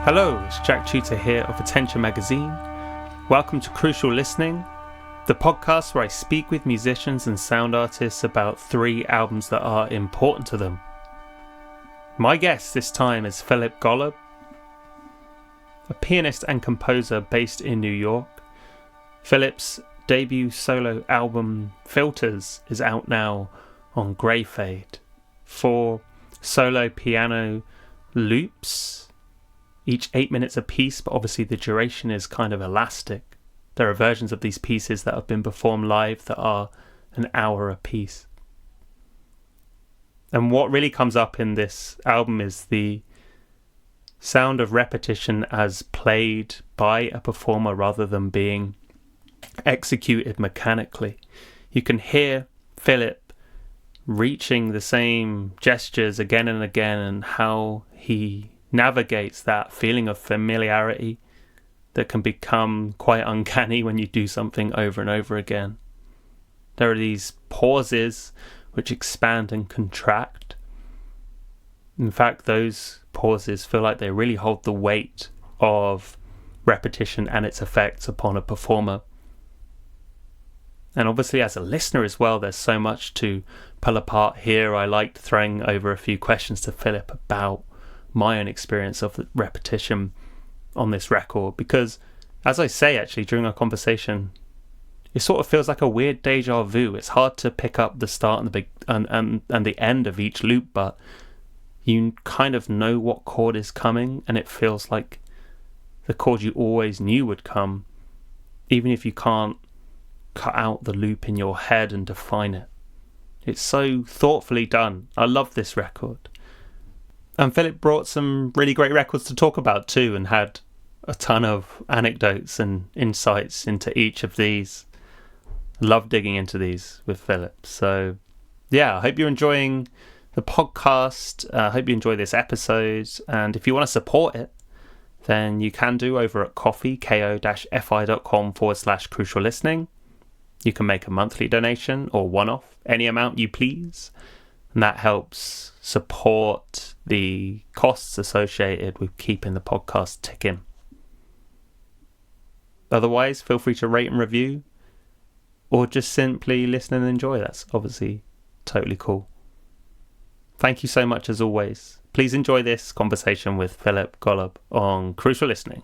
Hello, it's Jack Tutor here of Attention Magazine. Welcome to Crucial Listening, the podcast where I speak with musicians and sound artists about 3 albums that are important to them. My guest this time is Phillip Golub, a pianist and composer based in New York. Phillip's debut solo album, Filters, is out now on Grey Fade. 4 solo piano loops, each 8 minutes a piece, but obviously the duration is kind of elastic. There are versions of these pieces that have been performed live that are an hour a piece. And what really comes up in this album is the sound of repetition as played by a performer rather than being executed mechanically. You can hear Phillip reaching the same gestures again and again, and how he navigates that feeling of familiarity that can become quite uncanny when you do something over and over again. There are these pauses which expand and contract. In fact, those pauses feel like they really hold the weight of repetition and its effects upon a performer. And obviously as a listener as well, there's so much to pull apart here. I liked throwing over a few questions to Phillip about my own experience of the repetition on this record, because as I say actually during our conversation, it sort of feels like a weird deja vu. It's hard to pick up the start and the end of each loop, but you kind of know what chord is coming, and it feels like the chord you always knew would come, even if you can't cut out the loop in your head and define it. It's so thoughtfully done. I love this record. And Phillip brought some really great records to talk about too, and had a ton of anecdotes and insights into each of these. Love digging into these with Phillip. So yeah, I hope you're enjoying the podcast. I hope you enjoy this episode. And if you want to support it, then you can do over at ko-fi.com/crucial listening. You can make a monthly donation or one-off, any amount you please. And that helps support the costs associated with keeping the podcast ticking. Otherwise, feel free to rate and review, or just simply listen and enjoy. That's obviously totally cool. Thank you so much as always. Please enjoy this conversation with Phillip Golub on Crucial Listening.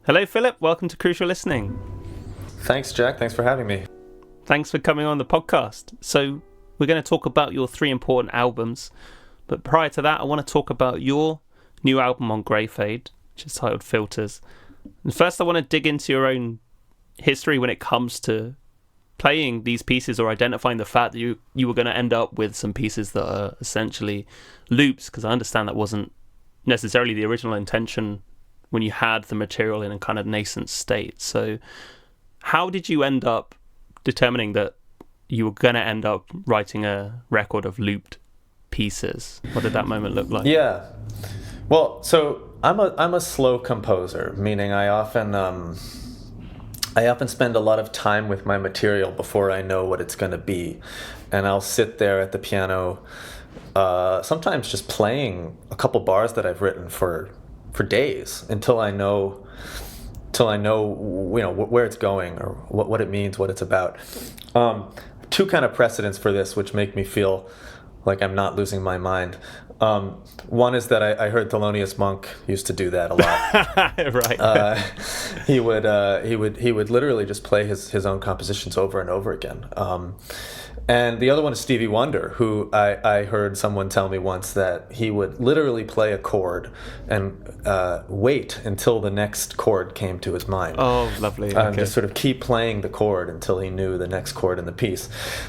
Hello, Phillip. Welcome to Crucial Listening. Thanks, Jack. Thanks for having me. Thanks for coming on the podcast. So we're going to talk about your 3 important albums. But prior to that, I want to talk about your new album on Grey Fade, which is titled Filters. And first, I want to dig into your own history when it comes to playing these pieces, or identifying the fact that you were going to end up with some pieces that are essentially loops, because I understand that wasn't necessarily the original intention when you had the material in a kind of nascent state. So how did you end up determining that you were going to end up writing a record of looped pieces? What did that moment look like? Yeah. Well, so I'm a slow composer, meaning I often spend a lot of time with my material before I know what it's going to be. And I'll sit there at the piano, sometimes just playing a couple bars that I've written for days until I know where it's going, or what it means, what it's about. 2 kind of precedents for this which make me feel like I'm not losing my mind. One is that I heard Thelonious Monk used to do that a lot. Right. He would literally just play his own compositions over and over again. And the other one is Stevie Wonder, who I heard someone tell me once that he would literally play a chord and wait until the next chord came to his mind. Oh, lovely. Okay. Just sort of keep playing the chord until he knew the next chord in the piece.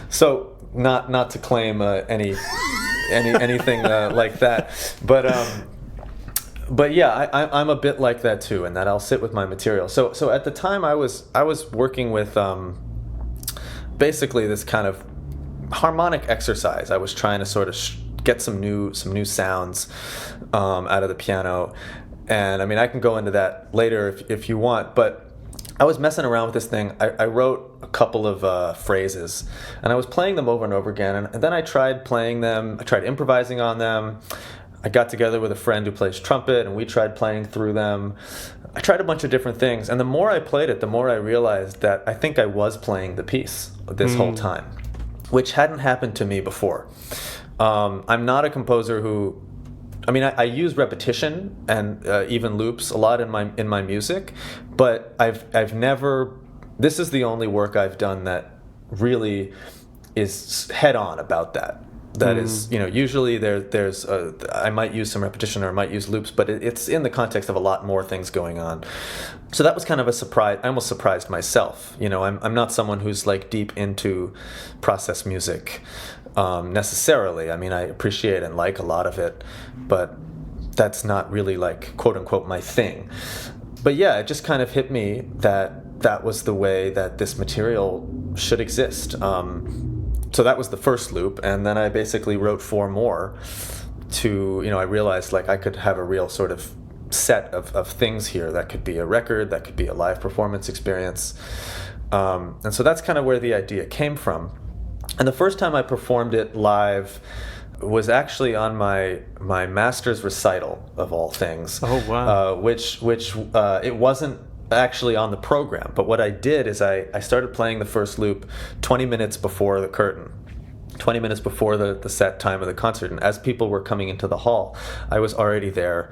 So not to claim anything like that, but yeah, I'm a bit like that too, in that I'll sit with my material. So at the time I was working with basically this kind of harmonic exercise. I was trying to sort of get some new sounds out of the piano, and I mean I can go into that later if you want, but I was messing around with this thing. I wrote a couple of phrases, and I was playing them over and over again, and then I tried playing them. I tried improvising on them. I got together with a friend who plays trumpet, and we tried playing through them. I tried a bunch of different things, and the more I played it, the more I realized that I think I was playing the piece this whole time, which hadn't happened to me before. I'm not a composer who, I mean, I use repetition and even loops a lot in my music, but I've never. This is the only work I've done that really is head on about that. That is, usually there's I might use some repetition or I might use loops, but it's in the context of a lot more things going on. So that was kind of a surprise. I almost surprised myself. I'm not someone who's like deep into process music necessarily. I mean, I appreciate and like a lot of it, but that's not really like quote unquote my thing. But yeah, it just kind of hit me that was the way that this material should exist. So that was the first loop, and then I basically wrote 4 more to, I realized like I could have a real sort of set of things here that could be a record, that could be a live performance experience. And so that's kind of where the idea came from. And the first time I performed it live was actually on my master's recital, of all things. Oh, wow. Which it wasn't actually on the program, but what I did is I started playing the first loop 20 minutes before the curtain, 20 minutes before the set time of the concert, and as people were coming into the hall, I was already there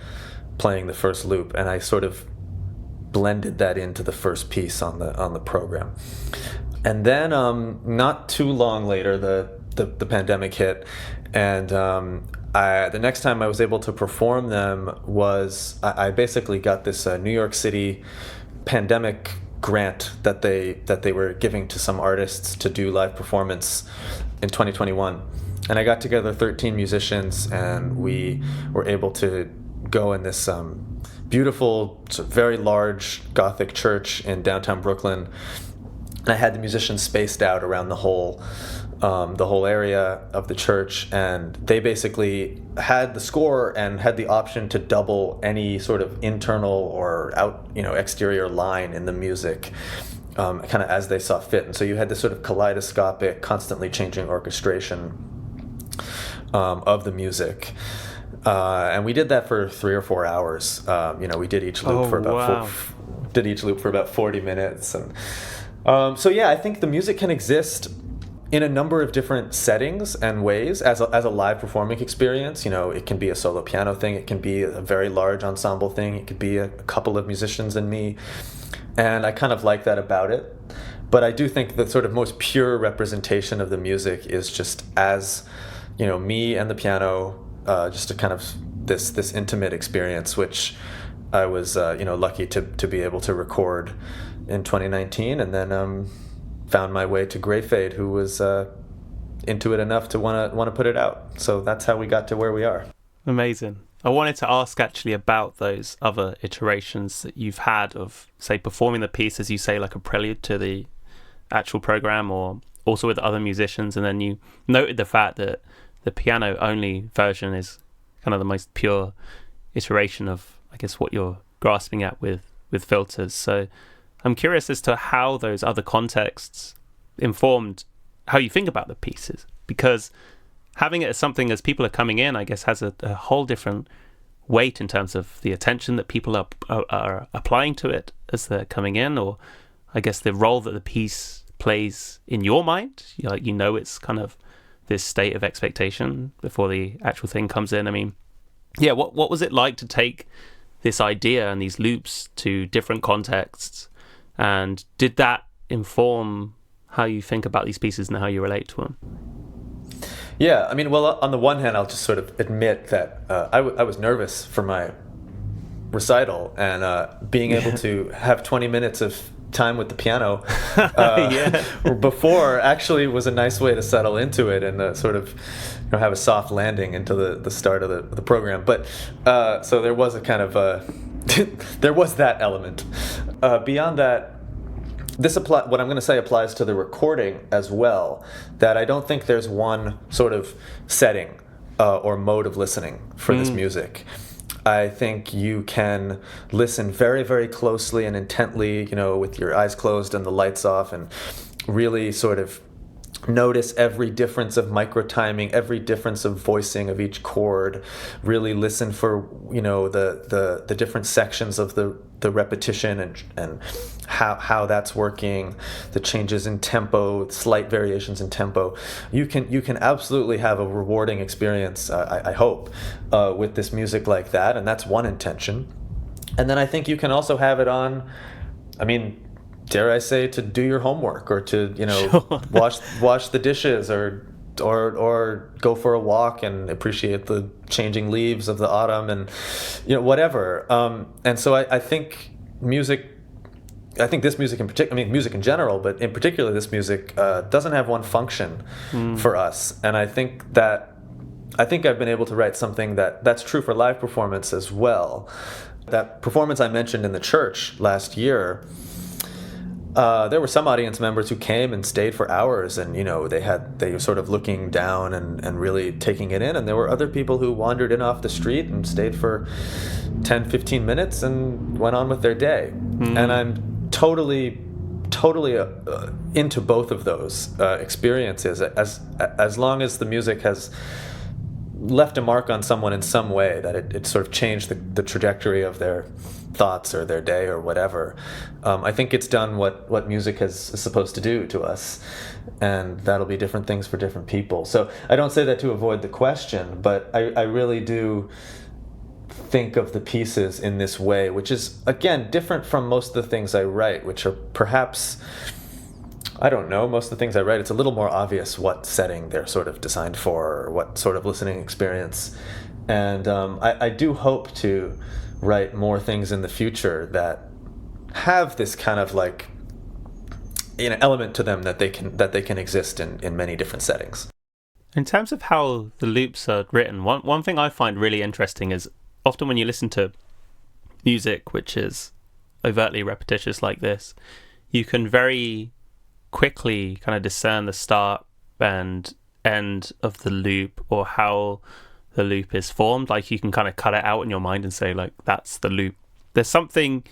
playing the first loop, and I sort of blended that into the first piece on the program. And then not too long later, the pandemic hit, and the next time I was able to perform them was I basically got this New York City pandemic grant that they were giving to some artists to do live performance in 2021, and I got together 13 musicians, and we were able to go in this beautiful, very large Gothic church in downtown Brooklyn. And I had the musicians spaced out around the whole area of the church, and they basically had the score and had the option to double any sort of internal or exterior line in the music, kind of as they saw fit. And so you had this sort of kaleidoscopic, constantly changing orchestration of the music. And we did that for 3 or 4 hours. We did each loop for about each loop for about 40 minutes, and so yeah, I think the music can exist in a number of different settings and ways as a live performing experience. It can be a solo piano thing, it can be a very large ensemble thing, it could be a couple of musicians and me, and I kind of like that about it. But I do think the sort of most pure representation of the music is just as, me and the piano, just a kind of this intimate experience, which I was lucky to be able to record in 2019, and then found my way to Greyfade, who was into it enough to want to put it out. So that's how we got to where we are. Amazing. I wanted to ask actually about those other iterations that you've had of, say, performing the piece, as you say, like a prelude to the actual program, or also with other musicians, and then you noted the fact that the piano-only version is kind of the most pure iteration of, I guess, what you're grasping at with filters. So I'm curious as to how those other contexts informed how you think about the pieces, because having it as something as people are coming in, I guess, has a whole different weight in terms of the attention that people are applying to it as they're coming in, or I guess the role that the piece plays in your mind. It's kind of this state of expectation before the actual thing comes in. I mean, yeah, what was it like to take this idea and these loops to different contexts? And did that inform how you think about these pieces and how you relate to them? Yeah, I mean, well, on the one hand, I'll just sort of admit that I was nervous for my recital, and being able to have 20 minutes of time with the piano Yeah. before actually was a nice way to settle into it and sort of have a soft landing into the start of the program. But so there was a kind of there was that element. Beyond that, what I'm going to say applies to the recording as well, that I don't think there's one sort of setting or mode of listening for this music. I think you can listen very, very closely and intently, with your eyes closed and the lights off, and really sort of notice every difference of microtiming, every difference of voicing of each chord. Really listen for the different sections of the repetition and how that's working, the changes in tempo, slight variations in tempo. You can absolutely have a rewarding experience, I hope, with this music like that, and that's one intention. And then I think you can also have it on, dare I say, to do your homework, or to Sure. wash the dishes, or go for a walk and appreciate the changing leaves of the autumn, and whatever. And so I think this music in particular, music in general, but in particular this music, doesn't have one function for us. And I think I've been able to write something that's true for live performance as well. That performance I mentioned in the church last year, there were some audience members who came and stayed for hours, and they were sort of looking down and really taking it in, and there were other people who wandered in off the street and stayed for 10-15 minutes and went on with their day. And I'm totally into both of those experiences, as long as the music has left a mark on someone in some way, that it sort of changed the trajectory of their thoughts or their day or whatever. I think it's done what music is supposed to do to us, and that'll be different things for different people. So I don't say that to avoid the question, but I really do think of the pieces in this way, which is, again, different from most of the things I write, which are perhaps, I don't know, most of the things I write, it's a little more obvious what setting they're sort of designed for, or what sort of listening experience. And I do hope to write more things in the future that have this kind of element to them, that they can exist in many different settings. In terms of how the loops are written, one thing I find really interesting is often when you listen to music which is overtly repetitious like this, you can very quickly kind of discern the start and end of the loop, or how the loop is formed. Like, you can kind of cut it out in your mind and say, like, that's the loop. There's something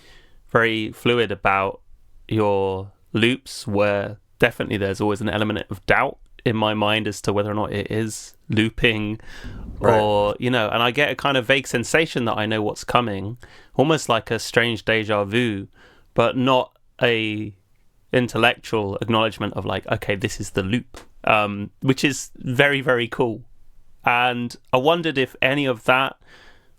very fluid about your loops, where definitely there's always an element of doubt in my mind as to whether or not it is looping, or and I get a kind of vague sensation that I know what's coming, almost like a strange deja vu, but not a intellectual acknowledgement of like, okay, this is the loop, which is very, very cool. And I wondered if any of that,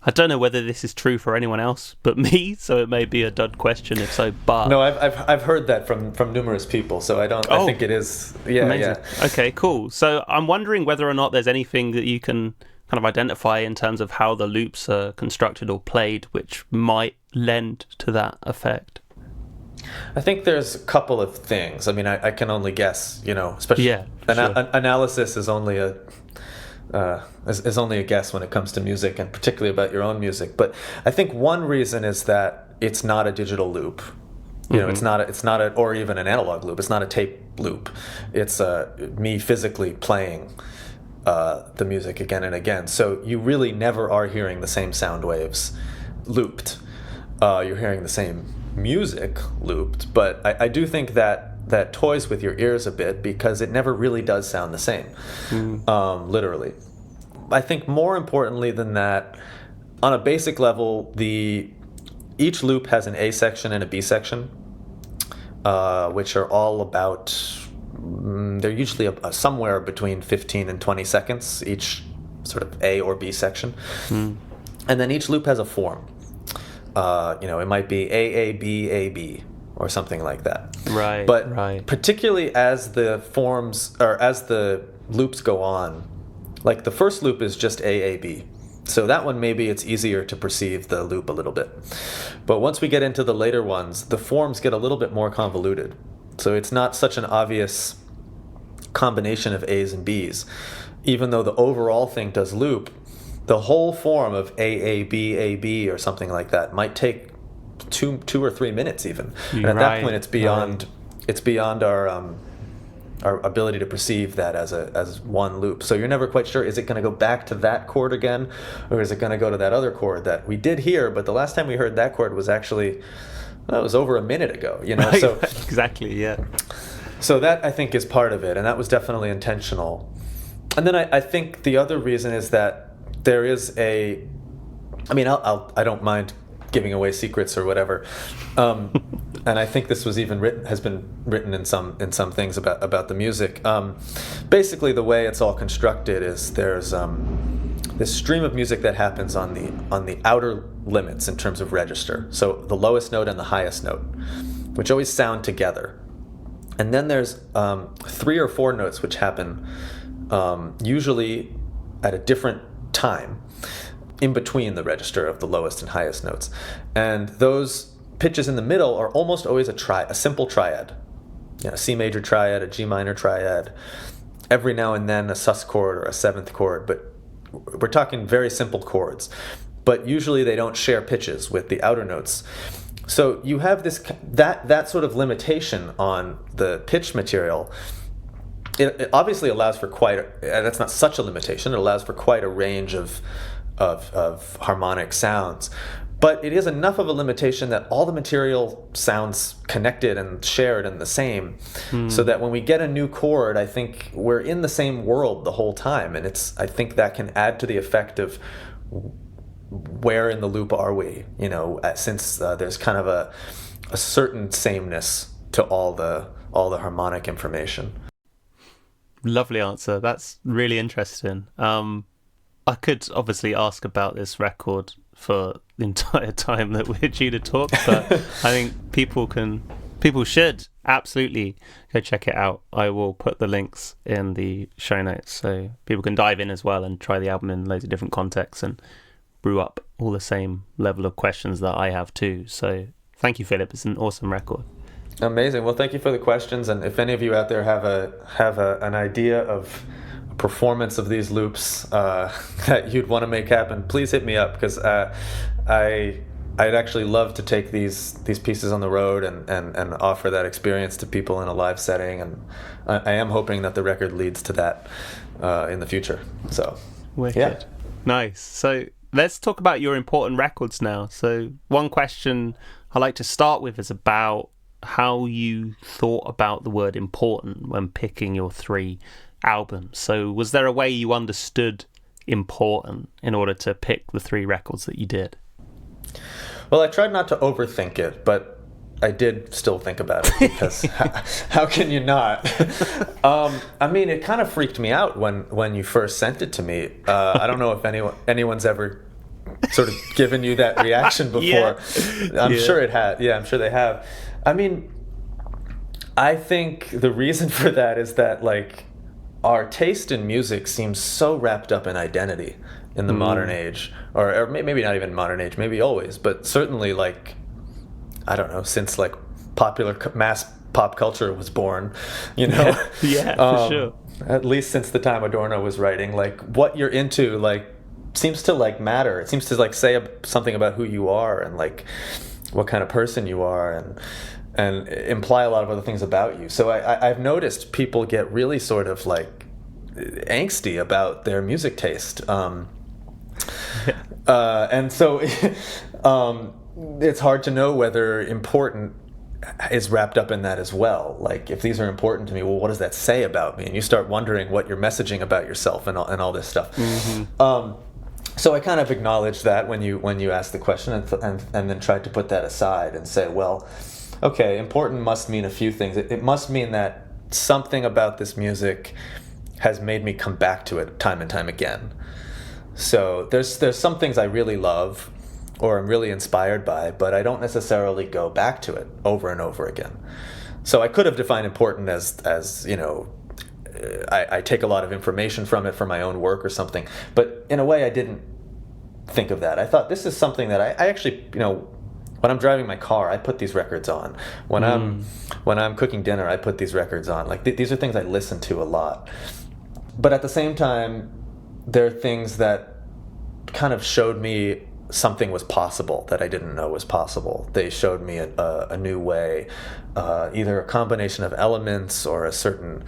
I don't know whether this is true for anyone else but me, so it may be a dud question if so, but no, I've heard that from numerous people, so I think it is. Amazing. Okay, cool. So I'm wondering whether or not there's anything that you can kind of identify in terms of how the loops are constructed or played, which might lend to that effect. I think there's a couple of things. I can only guess, especially sure. Analysis is only a guess when it comes to music, and particularly about your own music. But I think one reason is that it's not a digital loop. It's not or even an analog loop. It's not a tape loop. It's me physically playing the music again and again. So you really never are hearing the same sound waves looped. You're hearing the same music looped, but I do think that toys with your ears a bit, because it never really does sound the same, literally. I think more importantly than that, on a basic level, each loop has an A section and a B section, which are all about, they're usually somewhere between 15 and 20 seconds, each sort of A or B section. And then each loop has a form. It might be AAB, or something like that. Right. But particularly as the forms, or as the loops go on, like the first loop is just AAB, So that one, maybe it's easier to perceive the loop a little bit. But once we get into the later ones, the forms get a little bit more convoluted. So it's not such an obvious combination of A's and B's. Even though the overall thing does loop, the whole form of A, B, or something like that might take two or 3 minutes even. And at that point, it's beyond our ability to perceive that as one loop. So you're never quite sure, is it going to go back to that chord again, or is it going to go to that other chord that we did hear, but the last time we heard that chord was actually, well, it was over a minute ago, you know? So exactly, yeah. So that, I think, is part of it, and that was definitely intentional. And then I think the other reason is that there is I don't mind giving away secrets or whatever. And I think this was even has been written in some things about the music. Basically, the way it's all constructed is there's this stream of music that happens on the outer limits in terms of register. So the lowest note and the highest note, which always sound together. And then there's 3 or 4 notes which happen usually at a different time in between the register of the lowest and highest notes. And those pitches in the middle are almost always a simple triad. A C major triad, a G minor triad, every now and then a sus chord or a 7th chord, but we're talking very simple chords. But usually they don't share pitches with the outer notes. So you have that sort of limitation on the pitch material. It obviously allows for that's not such a limitation, it allows for quite a range of harmonic sounds. But it is enough of a limitation that all the material sounds connected and shared and the same, so that when we get a new chord, I think we're in the same world the whole time, and I think that can add to the effect of where in the loop are we, since there's kind of a certain sameness to all the harmonic information. Lovely answer. That's really interesting. I could obviously ask about this record for the entire time that we're due to talk, but I think people should absolutely go check it out. I will put the links in the show notes so people can dive in as well and try the album in loads of different contexts and brew up all the same level of questions that I have too. So thank you, Philip. It's an awesome record. Amazing. Well, thank you for the questions. And if any of you out there have an idea of performance of these loops that you'd want to make happen, please hit me up, because I'd actually love to take these pieces on the road and offer that experience to people in a live setting, and I am hoping that the record leads to that in the future. So wicked. Yeah. Nice. So let's talk about your important records now. So one question I like to start with is about how you thought about the word important when picking your 3 albums. So was there a way you understood important in order to pick the 3 records that you did? Well, I tried not to overthink it, but I did still think about it, because how can you not? It kind of freaked me out when you first sent it to me. I don't know if anyone's ever sort of given you that reaction before. I'm sure it had. Yeah, I'm sure they have. I think the reason for that is that, our taste in music seems so wrapped up in identity in the modern age, or maybe not even modern age, maybe always, but certainly, I don't know, since popular mass pop culture was born, Yeah, for sure. At least since the time Adorno was writing, what you're into, seems to matter. It seems to say something about who you are and what kind of person you are, and imply a lot of other things about you. So I've noticed people get really sort of angsty about their music taste, and so it's hard to know whether important is wrapped up in that as well. If these are important to me, well, what does that say about me? And you start wondering what you're messaging about yourself and all this stuff. So I kind of acknowledged that when you asked the question, and then tried to put that aside and say, well, okay, important must mean a few things. It must mean that something about this music has made me come back to it time and time again. So there's some things I really love or I'm really inspired by, but I don't necessarily go back to it over and over again. So I could have defined important as I take a lot of information from it for my own work or something, but in a way I didn't think of that. I thought this is something that I actually, when I'm driving my car, I put these records on. When I'm cooking dinner, I put these records on. Like these are things I listen to a lot. But at the same time, there are things that kind of showed me something was possible that I didn't know was possible. They showed me a new way, either a combination of elements or a certain,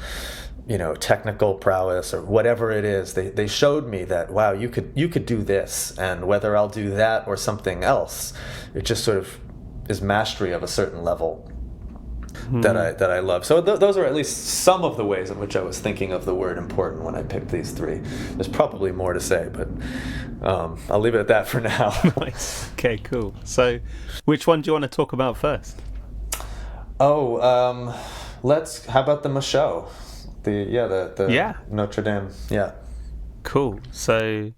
technical prowess or whatever it is. They showed me that, wow, you could do this, and whether I'll do that or something else, it just sort of is mastery of a certain level that I love. So those are at least some of the ways in which I was thinking of the word important when I picked these three. There's probably more to say, but I'll leave it at that for now. Nice. Okay, cool. So which one do you want to talk about first? How about the Michaud? The Notre Dame. Yeah. Cool. So,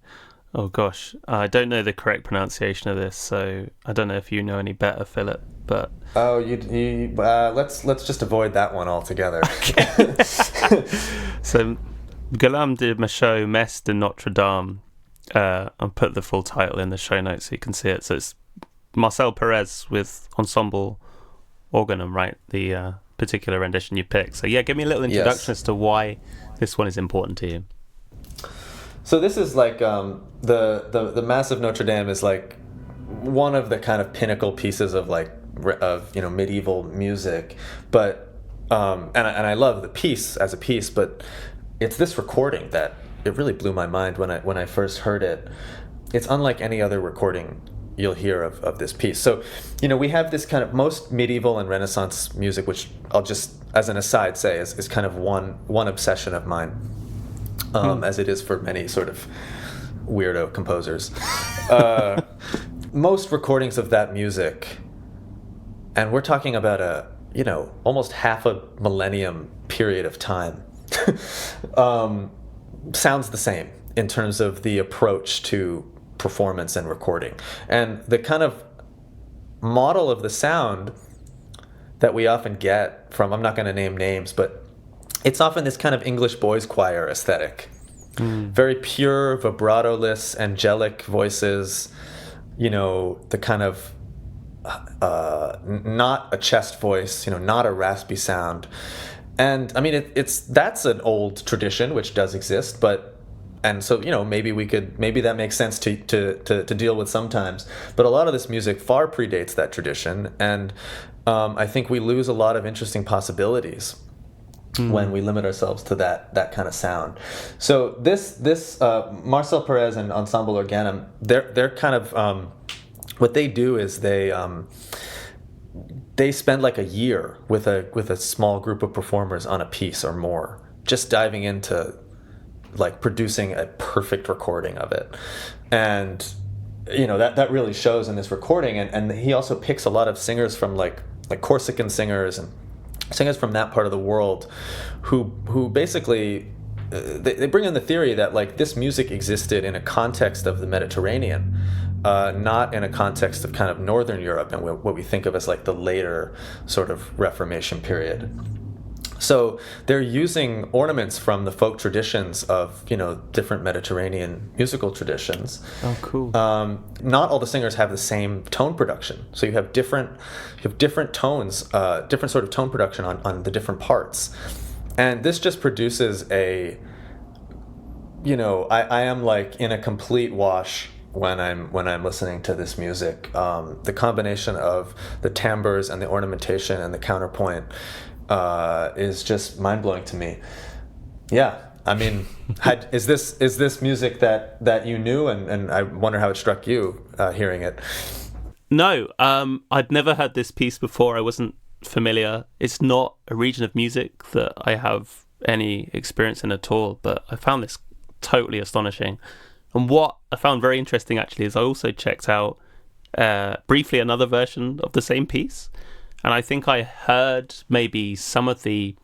oh gosh, I don't know the correct pronunciation of this, so I don't know if you know any better, Philip. But let's just avoid that one altogether. Okay. So, Golub de Michaud, Messe de Notre Dame. I'll put the full title in the show notes so you can see it. So it's Marcel Perez with ensemble organum, right? The particular rendition you picked. So yeah, give me a little introduction as to why this one is important to you. So this is like the Mass of Notre Dame is like one of the kind of pinnacle pieces of medieval music, but and I love the piece as a piece, but it's this recording that it really blew my mind when I first heard it. It's unlike any other recording you'll hear of this piece. So, we have this kind of most medieval and Renaissance music, which I'll just, as an aside, say is kind of one obsession of mine, as it is for many sort of weirdo composers. Most recordings of that music, and we're talking about almost half a millennium period of time, sounds the same in terms of the approach to performance and recording. And the kind of model of the sound that we often get from, I'm not going to name names, but it's often this kind of English boys choir aesthetic. Very pure, vibrato-less, angelic voices, the kind of not a chest voice, not a raspy sound. And I mean, that's an old tradition which does exist, and so maybe that makes sense to deal with sometimes. But a lot of this music far predates that tradition, and I think we lose a lot of interesting possibilities when we limit ourselves to that kind of sound. So this Marcel Perez and Ensemble Organum, they're kind of what they do is they spend like a year with a small group of performers on a piece or more, just diving into like producing a perfect recording of it. And that really shows in this recording, and he also picks a lot of singers from like Corsican singers and singers from that part of the world who basically they bring in the theory that like this music existed in a context of the Mediterranean, not in a context of kind of Northern Europe and what we think of as like the later sort of Reformation period. So they're using ornaments from the folk traditions of different Mediterranean musical traditions. Oh, cool. Not all the singers have the same tone production, so you have different tones, different sort of tone production on the different parts, and this just produces I am like in a complete wash when I'm listening to this music. The combination of the timbres and the ornamentation and the counterpoint is just mind-blowing to me. Yeah, I mean, is this music that you knew, and I wonder how it struck you hearing it? No, I'd never heard this piece before. I wasn't familiar. It's not a region of music that I have any experience in at all, but I found this totally astonishing. And what I found very interesting actually is I also checked out briefly another version of the same piece. And I think I heard maybe some of the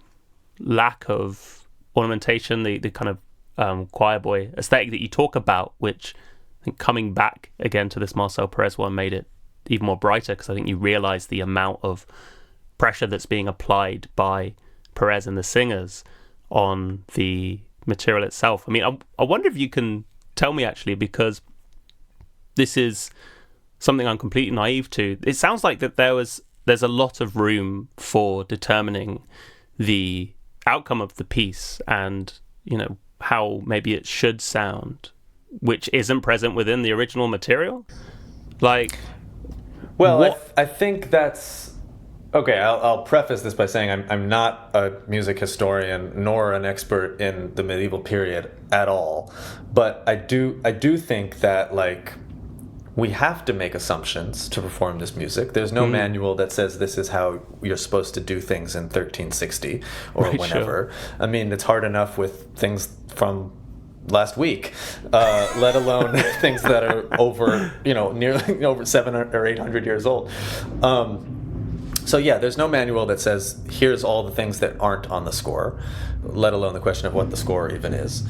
lack of ornamentation, the kind of choir boy aesthetic that you talk about, which I think coming back again to this Marcel Perez one made it even more brighter, because I think you realise the amount of pressure that's being applied by Perez and the singers on the material itself. I mean, I wonder if you can tell me actually, because this is something I'm completely naive to. It sounds like that there's a lot of room for determining the outcome of the piece and, how maybe it should sound, which isn't present within the original material. Like, well, I think that's okay. I'll preface this by saying I'm not a music historian nor an expert in the medieval period at all, but I do think that like we have to make assumptions to perform this music. There's no manual that says this is how you're supposed to do things in 1360 or whenever. Sure. I mean, it's hard enough with things from last week, let alone things that are over, nearly over 700 or 800 years old. So yeah, there's no manual that says here's all the things that aren't on the score, let alone the question of what the score even is.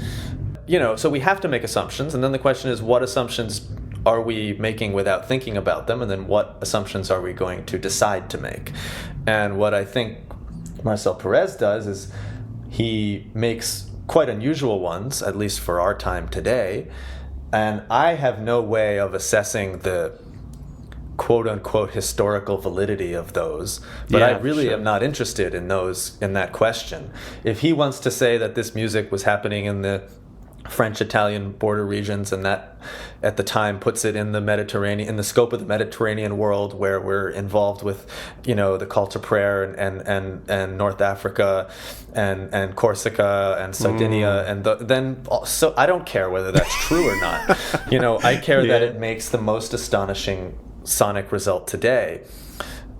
So we have to make assumptions, and then the question is what assumptions are we making without thinking about them, and then what assumptions are we going to decide to make? And what I think Marcel Perez does is he makes quite unusual ones, at least for our time today, and I have no way of assessing the quote-unquote historical validity of those, but I really am not interested in that question. If he wants to say that this music was happening in the French-Italian border regions, and that at the time puts it in the Mediterranean, in the scope of the Mediterranean world, where we're involved with, the call to prayer and North Africa and Corsica and Sardinia, and then so I don't care whether that's true or not. I care that it makes the most astonishing sonic result today,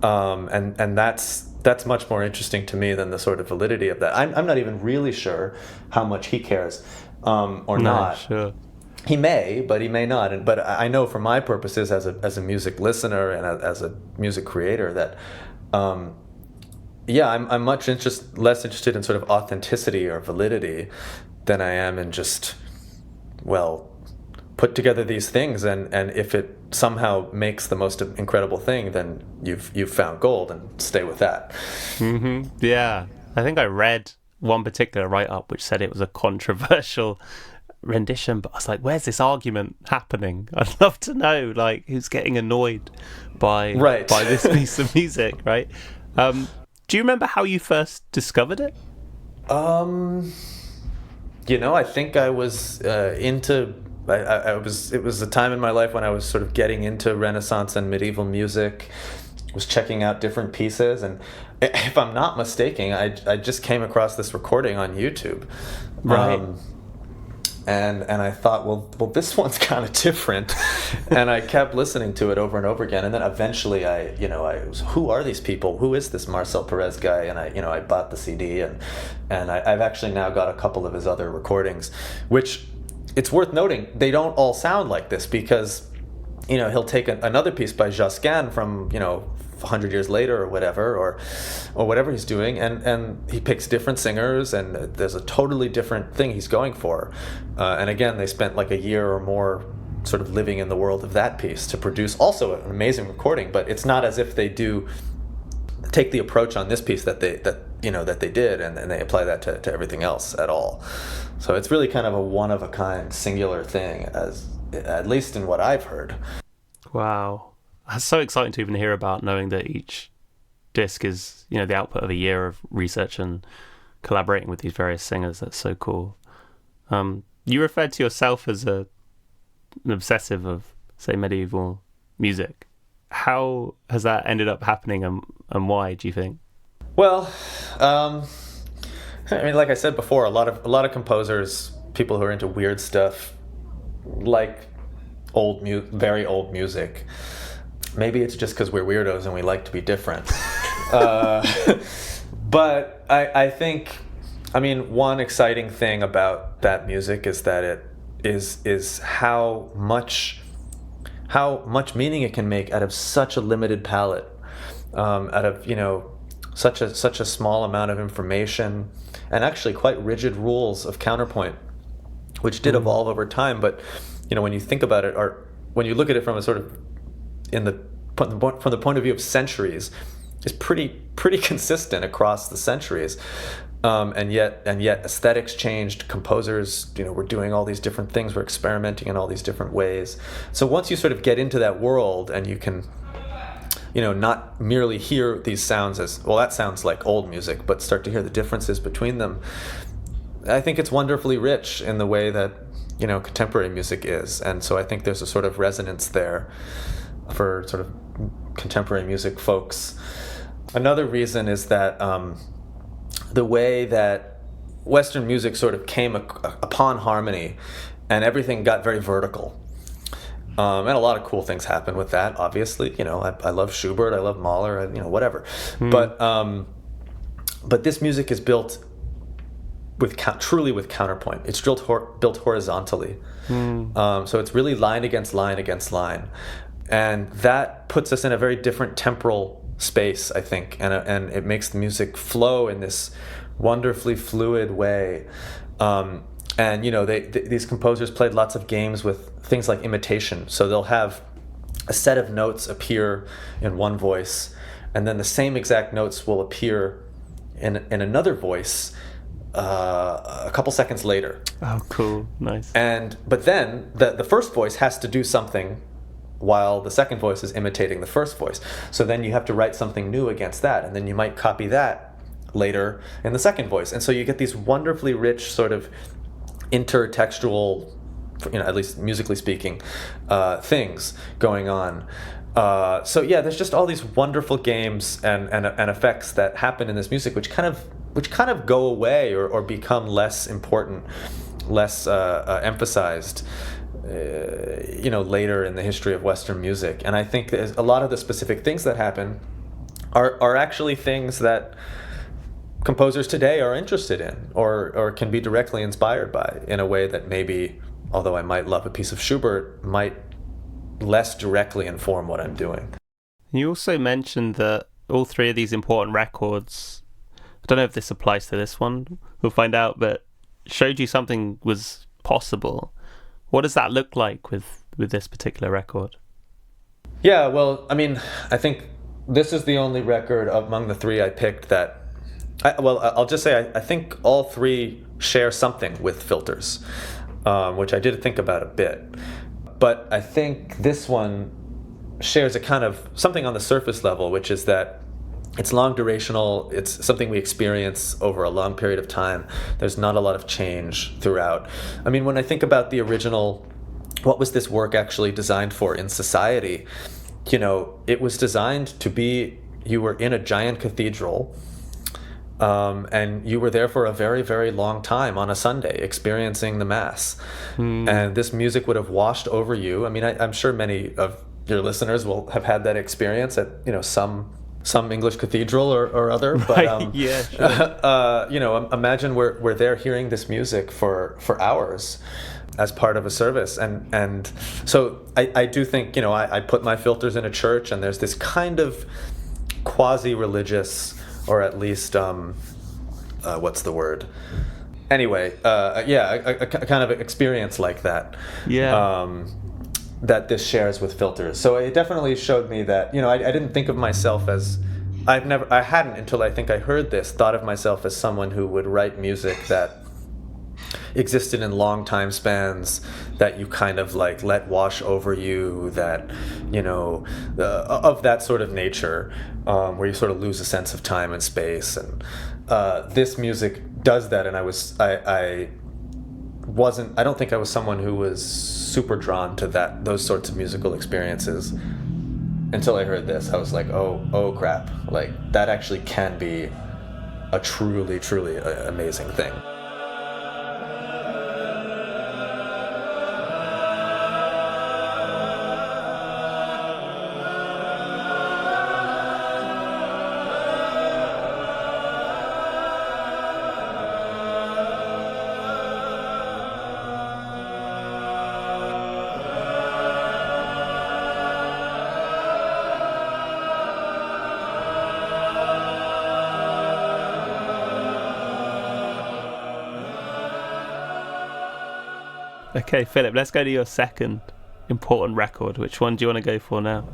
and that's much more interesting to me than the sort of validity of that. I'm not even really sure how much he cares. Or not. Sure. He may, but he may not. But I know for my purposes as a music listener and as a music creator that, I'm much less interested in sort of authenticity or validity than I am in just, put together these things, and if it somehow makes the most incredible thing, then you've found gold, and stay with that. Mm-hmm. Yeah, I think I read one particular write-up which said it was a controversial rendition, but I was like, where's this argument happening? I'd love to know, like, who's getting annoyed by this piece of music, right? Do you remember how you first discovered it? I think I was into... it was a time in my life when I was sort of getting into Renaissance and medieval music, was checking out different pieces, and if I'm not mistaken, I just came across this recording on YouTube, right? And I thought, well, this one's kind of different, and I kept listening to it over and over again, and then eventually I was, who are these people? Who is this Marcel Perez guy? And I bought the CD, and I've actually now got a couple of his other recordings, which it's worth noting they don't all sound like this, because he'll take another piece by Josquin from 100 years later or whatever, or whatever he's doing, and he picks different singers, and there's a totally different thing he's going for, and again they spent like a year or more sort of living in the world of that piece to produce also an amazing recording. But it's not as if they do take the approach on this piece that they did, and they apply that to everything else at all. So it's really kind of a one-of-a-kind singular thing, at least in what I've heard. Wow. That's so exciting to even hear about, knowing that each disc is, the output of a year of research and collaborating with these various singers. That's so cool. You referred to yourself as an obsessive of, say, medieval music. How has that ended up happening, and why, do you think? Well, like I said before, a lot of composers, people who are into weird stuff, like very old music. Maybe it's just because we're weirdos and we like to be different. But I think, one exciting thing about that music is that it is how much meaning it can make out of such a limited palette, out of such a small amount of information, and actually quite rigid rules of counterpoint, which did evolve over time. But when you think about it, or when you look at it from a sort of from the point of view of centuries, is pretty consistent across the centuries. and yet aesthetics changed. Composers, were doing all these different things. We're experimenting in all these different ways. So once you sort of get into that world, and you can, not merely hear these sounds as, well, that sounds like old music, but start to hear the differences between them, I think it's wonderfully rich in the way that, contemporary music is. And so I think there's a sort of resonance there for sort of contemporary music folks. Another reason is that the way that Western music sort of came upon harmony, and everything got very vertical. And a lot of cool things happen with that, obviously. I love Schubert, I love Mahler, whatever. But this music is built truly with counterpoint. It's built horizontally. So it's really line against line against line. And that puts us in a very different temporal space, I think, and it makes the music flow in this wonderfully fluid way. And these composers played lots of games with things like imitation. So they'll have a set of notes appear in one voice, and then the same exact notes will appear in another voice a couple seconds later. Oh, cool, nice. But then the first voice has to do something while the second voice is imitating the first voice. So then you have to write something new against that, and then you might copy that later in the second voice. And so you get these wonderfully rich sort of intertextual, at least musically speaking, things going on. So yeah, there's just all these wonderful games and effects that happen in this music, which kind of go away or become less important, less emphasized, later in the history of Western music. And I think there's a lot of the specific things that happen are actually things that composers today are interested in or can be directly inspired by, in a way that maybe, although I might love a piece of Schubert, might less directly inform what I'm doing. You also mentioned that all three of these important records, I don't know if this applies to this one, we'll find out, but showed you something was possible. What does that look like with this particular record? Yeah, well, I think this is the only record among the three I picked that, I'll just say I think all three share something with filters, which I did think about a bit. But I think this one shares a kind of something on the surface level, which is that it's long durational. It's something we experience over a long period of time. There's not a lot of change throughout. When I think about the original, what was this work actually designed for in society? It was designed to be, you were in a giant cathedral, and you were there for a very, very long time on a Sunday, experiencing the Mass. And this music would have washed over you. I'm sure many of your listeners will have had that experience at, some English cathedral or other. But yeah, sure. Imagine we're there hearing this music for hours as part of a service. And so I do think, I put my filters in a church, and there's this kind of quasi-religious, or at least, what's the word? Anyway, a kind of experience like that. Yeah. That this shares with filters. So it definitely showed me that, I didn't think of myself as, I hadn't until I think I heard this, thought of myself as someone who would write music that existed in long time spans, that you kind of like let wash over you, that, of that sort of nature, where you sort of lose a sense of time and space. And this music does that, and I don't think I was someone who was super drawn to those sorts of musical experiences until I heard this. I was like, oh crap, like that actually can be a truly, truly amazing thing. Okay, Philip, let's go to your second important record. Which one do you want to go for now?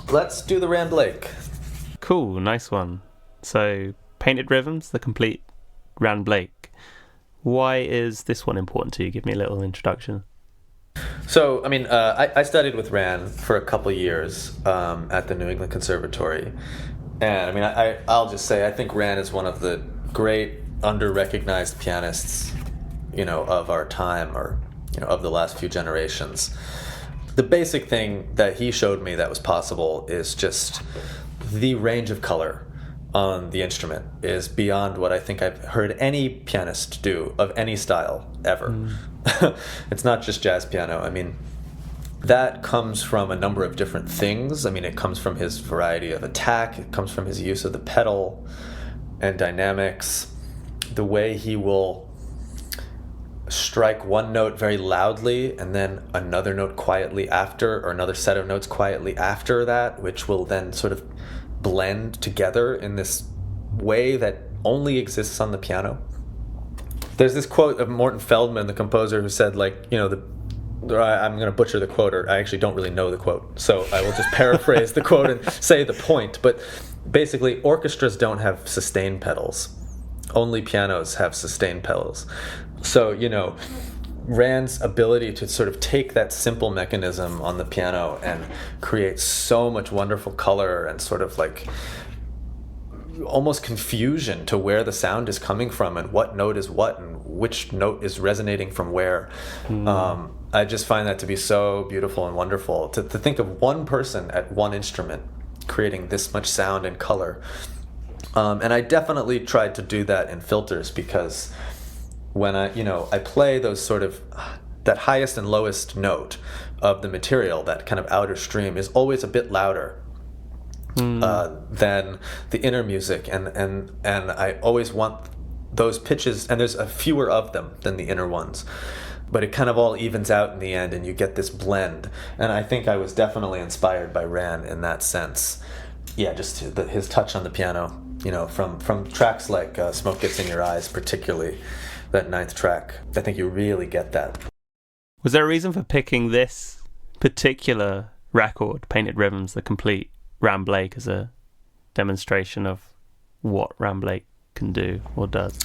Let's do the Rand Blake. Cool, nice one. So, Painted Rhythms, the complete Ran Blake. Why is this one important to you? Give me a little introduction. So, I mean, I studied with Ran for a couple years at the New England Conservatory. And, I mean, I'll just say I think Ran is one of the great under-recognized pianists, of our time or, of the last few generations. The basic thing that he showed me that was possible is just the range of color on the instrument is beyond what I think I've heard any pianist do of any style ever. It's not just jazz piano. I mean, that comes from a number of different things. I mean, it comes from his variety of attack. It comes from his use of the pedal and dynamics. The way he will strike one note very loudly and then another note quietly after, or another set of notes quietly after that, which will then sort of blend together in this way that only exists on the piano. There's this quote of Morton Feldman, the composer, who said, like, I'm going to butcher the quote, or I actually don't really know the quote, so I will just paraphrase the quote and say the point. But basically, orchestras don't have sustain pedals. Only pianos have sustain pedals. So, Rand's ability to sort of take that simple mechanism on the piano and create so much wonderful color and sort of like almost confusion to where the sound is coming from and what note is what and which note is resonating from where. I just find that to be so beautiful and wonderful to think of one person at one instrument creating this much sound and color. And I definitely tried to do that in filters, because when I play those sort of, that highest and lowest note of the material, that kind of outer stream is always a bit louder than the inner music, and I always want those pitches, and there's a fewer of them than the inner ones, but it kind of all evens out in the end, and you get this blend. And I think I was definitely inspired by Ran in that sense. Yeah, just his touch on the piano, from tracks like Smoke Gets in Your Eyes, particularly that ninth track. I think you really get that. Was there a reason for picking this particular record, Painted Rhythms, the complete Ran Blake, as a demonstration of what Ran Blake can do or does?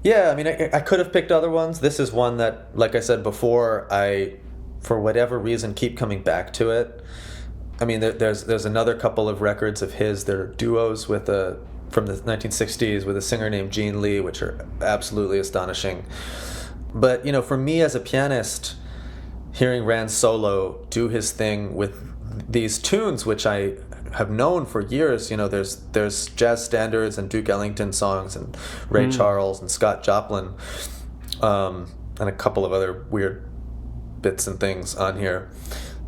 Yeah, I mean, I could have picked other ones. This is one that, like I said before, I, for whatever reason, keep coming back to it. I mean, there's another couple of records of his. There are duos from the 1960s with a singer named Gene Lee, which are absolutely astonishing. But, for me as a pianist, hearing Rand solo do his thing with these tunes, which I have known for years, there's jazz standards and Duke Ellington songs and Ray Charles and Scott Joplin, and a couple of other weird bits and things on here.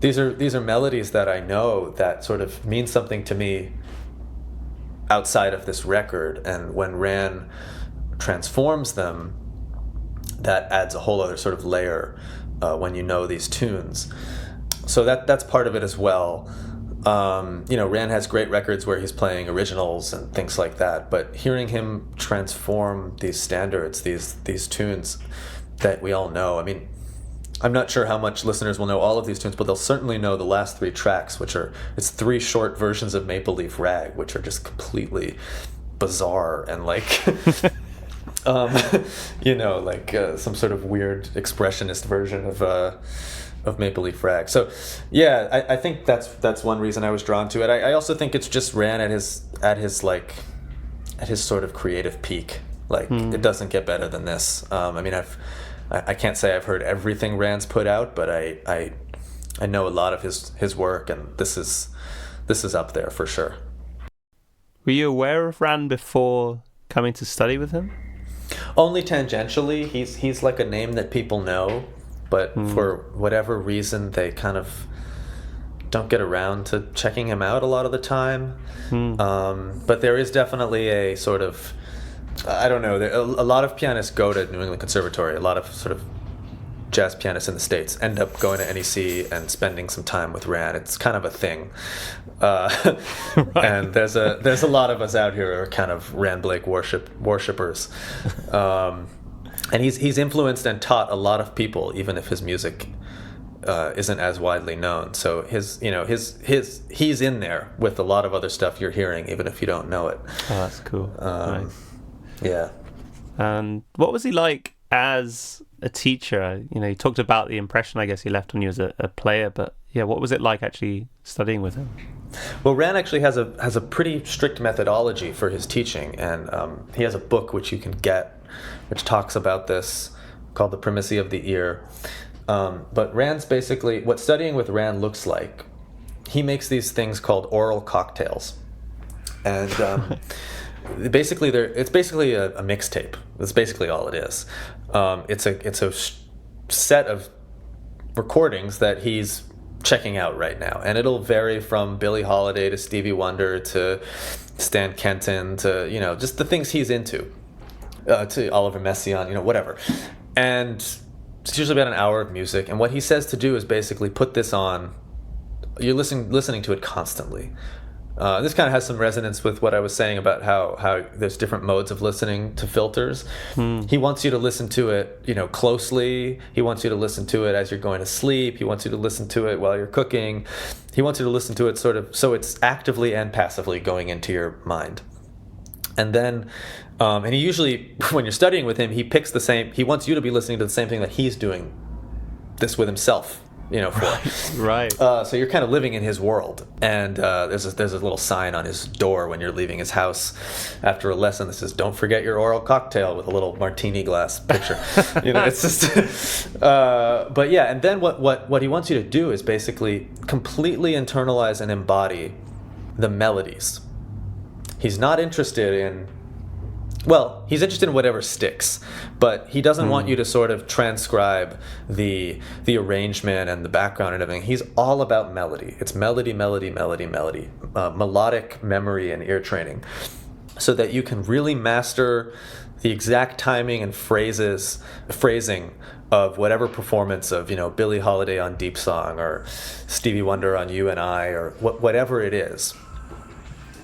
These are melodies that I know that sort of mean something to me outside of this record, and when Ran transforms them, that adds a whole other sort of layer when you know these tunes. So that's part of it as well. Ran has great records where he's playing originals and things like that, but hearing him transform these standards, these tunes that we all know, I mean, I'm not sure how much listeners will know all of these tunes, but they'll certainly know the last three tracks, it's three short versions of Maple Leaf Rag, which are just completely bizarre and like, some sort of weird expressionist version of Maple Leaf Rag. So, yeah, I think that's one reason I was drawn to it. I also think it's just Ran at his sort of creative peak. Like, it doesn't get better than this. I can't say I've heard everything Rand's put out, but I know a lot of his work, and this is up there for sure. Were you aware of Rand before coming to study with him? Only tangentially. He's like a name that people know, but for whatever reason they kind of don't get around to checking him out a lot of the time. But there is definitely a sort of, I don't know, a lot of pianists go to New England Conservatory. A lot of sort of jazz pianists in the States end up going to NEC and spending some time with Ran. It's kind of a thing. Right. And there's a lot of us out here who are kind of Ran Blake worshippers. And he's influenced and taught a lot of people, even if his music isn't as widely known. So he's in there with a lot of other stuff you're hearing, even if you don't know it. Oh, that's cool. Nice. Yeah. And what was he like as a teacher? You know, you talked about the impression, I guess, he left on you as a player, but yeah, what was it like actually studying with him? Well, Rand actually has a pretty strict methodology for his teaching, and he has a book which you can get, which talks about this, called The Primacy of the Ear. But Rand's basically, what studying with Rand looks like, he makes these things called aural cocktails. And it's basically a mixtape. That's basically all it is. It's a set of recordings that he's checking out right now, and it'll vary from Billie Holiday to Stevie Wonder to Stan Kenton to, you know, just the things he's into, to Oliver Messiaen, you know, whatever. And it's usually about an hour of music, and what he says to do is basically put this on. You're listening to it constantly. This kind of has some resonance with what I was saying about how there's different modes of listening to filters. He wants you to listen to it, you know, closely. He wants you to listen to it as you're going to sleep. He wants you to listen to it while you're cooking. He wants you to listen to it sort of so it's actively and passively going into your mind. And then, and he usually, when you're studying with him, he picks the same. He wants you to be listening to the same thing that he's doing this with himself. You know, right. So you're kind of living in his world, and there's a little sign on his door when you're leaving his house after a lesson that says, "Don't forget your aural cocktail," with a little martini glass picture. You know, it's just. But yeah, and then what he wants you to do is basically completely internalize and embody the melodies. He's not interested in. Well, he's interested in whatever sticks, but he doesn't want you to sort of transcribe the arrangement and the background and everything. He's all about melody. It's melody, melody, melody, melody, melodic memory and ear training, so that you can really master the exact timing and phrasing of whatever performance of, you know, Billie Holiday on Deep Song or Stevie Wonder on You and I or whatever it is.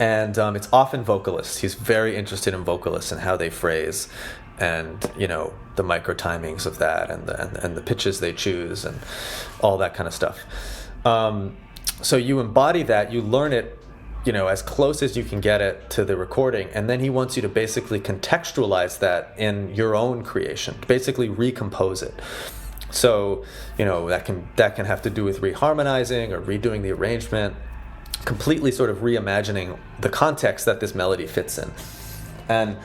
And it's often vocalists. He's very interested in vocalists and how they phrase, and, you know, the micro timings of that, and the pitches they choose, and all that kind of stuff. So you embody that, you learn it, you know, as close as you can get it to the recording, and then he wants you to basically contextualize that in your own creation, basically recompose it. So, you know, that can have to do with reharmonizing or redoing the arrangement, completely sort of reimagining the context that this melody fits in. And,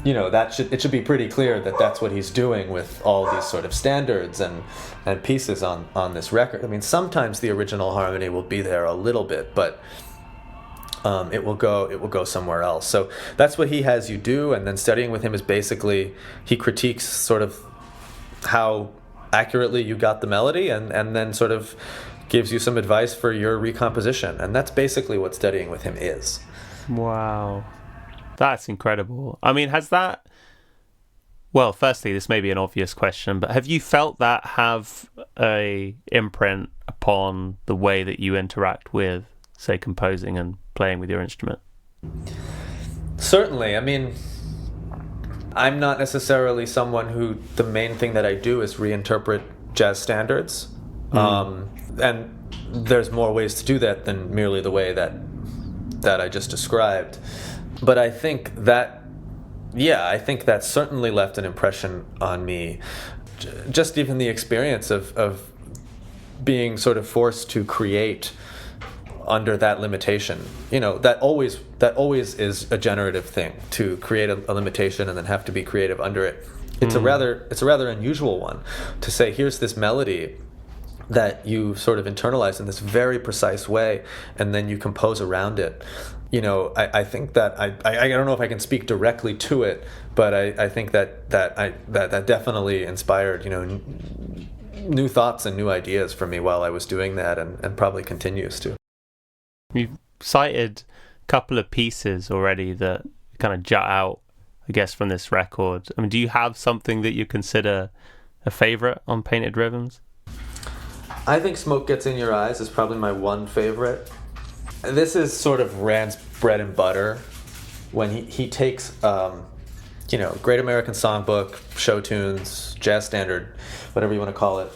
you know, it should be pretty clear that that's what he's doing with all these sort of standards and pieces on this record. I mean, sometimes the original harmony will be there a little bit, but it will go somewhere else. So that's what he has you do, and then studying with him is basically he critiques sort of how accurately you got the melody, and then sort of gives you some advice for your recomposition. And that's basically what studying with him is. Wow. That's incredible. I mean, well, firstly, this may be an obvious question, but have you felt that have a imprint upon the way that you interact with, say, composing and playing with your instrument? Certainly. I mean, I'm not necessarily someone who the main thing that I do is reinterpret jazz standards. And there's more ways to do that than merely the way that I just described. But I think that certainly left an impression on me. Just even the experience of being sort of forced to create under that limitation. You know, that always is a generative thing, to create a limitation and then have to be creative under it. It's a rather unusual one, to say, here's this melody that you sort of internalize in this very precise way, and then you compose around it. You know, I think that I don't know if I can speak directly to it, but I think that definitely inspired, you know, new thoughts and new ideas for me while I was doing that, and probably continues to. You've cited a couple of pieces already that kind of jut out, I guess, from this record. I mean, do you have something that you consider a favorite on Painted Ribbons? I think Smoke Gets in Your Eyes is probably my one favorite. This is sort of Rand's bread and butter, when he takes, you know, Great American Songbook, show tunes, jazz standard, whatever you want to call it,